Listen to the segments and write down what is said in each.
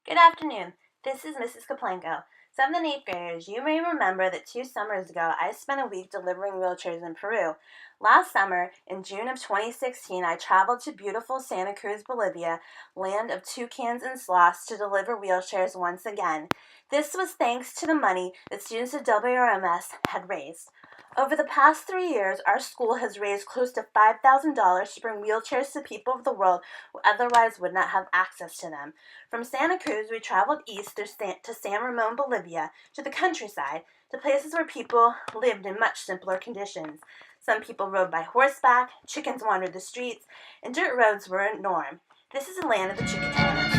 Good afternoon. This is Mrs. Kaplenko. 7th and 8th graders, you may remember that 2 summers ago I spent a week delivering wheelchairs in Peru. Last summer, in June of 2016, I traveled to beautiful Santa Cruz, Bolivia, land of toucans and sloths, to deliver wheelchairs once again. This was thanks to the money that students of WRMS had raised. Over the past 3 years, our school has raised close to $5,000 to bring wheelchairs to people of the world who otherwise would not have access to them. From Santa Cruz, we traveled east to San Ramon, Bolivia, to the countryside, to places where people lived in much simpler conditions. Some people rode by horseback, chickens wandered the streets, and dirt roads were a norm. This is the land of the Chicatanas.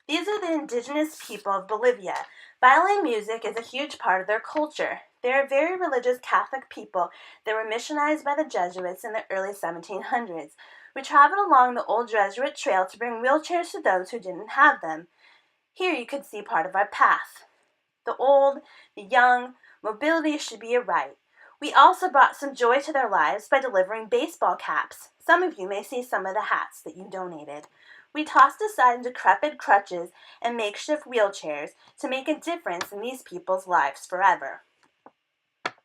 These are the indigenous people of Bolivia. Violin music is a huge part of their culture. They are very religious Catholic people that were missionized by the Jesuits in the early 1700s. We traveled along the old Jesuit trail to bring wheelchairs to those who didn't have them. Here you can see part of our path. The old, the young, mobility should be a right. We also brought some joy to their lives by delivering baseball caps. Some of you may see some of the hats that you donated. We tossed aside decrepit crutches and makeshift wheelchairs to make a difference in these people's lives forever.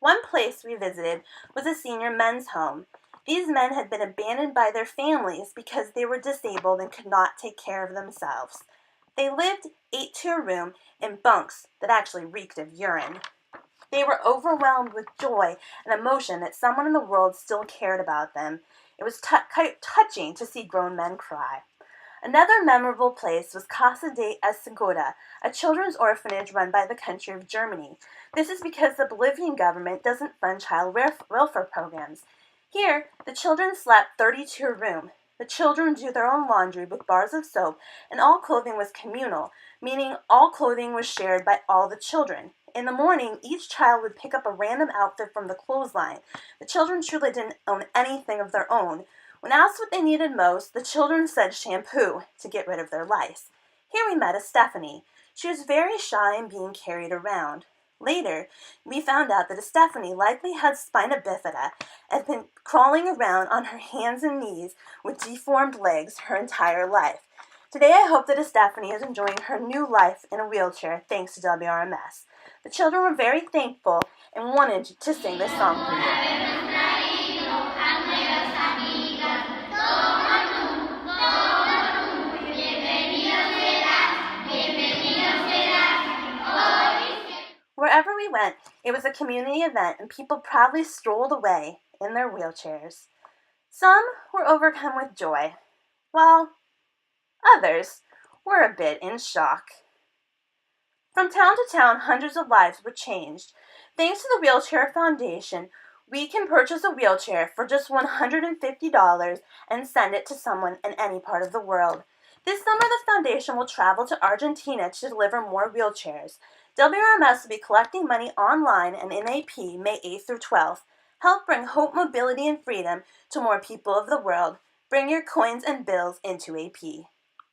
One place we visited was a senior men's home. These men had been abandoned by their families because they were disabled and could not take care of themselves. They lived 8 to a room in bunks that actually reeked of urine. They were overwhelmed with joy and emotion that someone in the world still cared about them. It was touching to see grown men cry. Another memorable place was Casa de Segura, a children's orphanage run by the country of Germany. This is because the Bolivian government doesn't fund child welfare programs. Here, the children slept 30 to a room. The children do their own laundry with bars of soap, and all clothing was communal, meaning all clothing was shared by all the children. In the morning, each child would pick up a random outfit from the clothesline. The children truly didn't own anything of their own. When asked what they needed most, the children said shampoo to get rid of their lice. Here we met a Stephanie. She was very shy and being carried around. Later, we found out that Stephanie likely had spina bifida and had been crawling around on her hands and knees with deformed legs her entire life. Today, I hope that Stephanie is enjoying her new life in a wheelchair thanks to WRMS. The children were very thankful and wanted to sing this song for you. Wherever we went, it was a community event and people proudly strolled away in their wheelchairs. Some were overcome with joy, while others were a bit in shock. From town to town, hundreds of lives were changed. Thanks to the Wheelchair Foundation, we can purchase a wheelchair for just $150 and send it to someone in any part of the world. This summer, the foundation will travel to Argentina to deliver more wheelchairs. WRMS will be collecting money online and in AP May 8th through 12th. Help bring hope, mobility, and freedom to more people of the world. Bring your coins and bills into AP.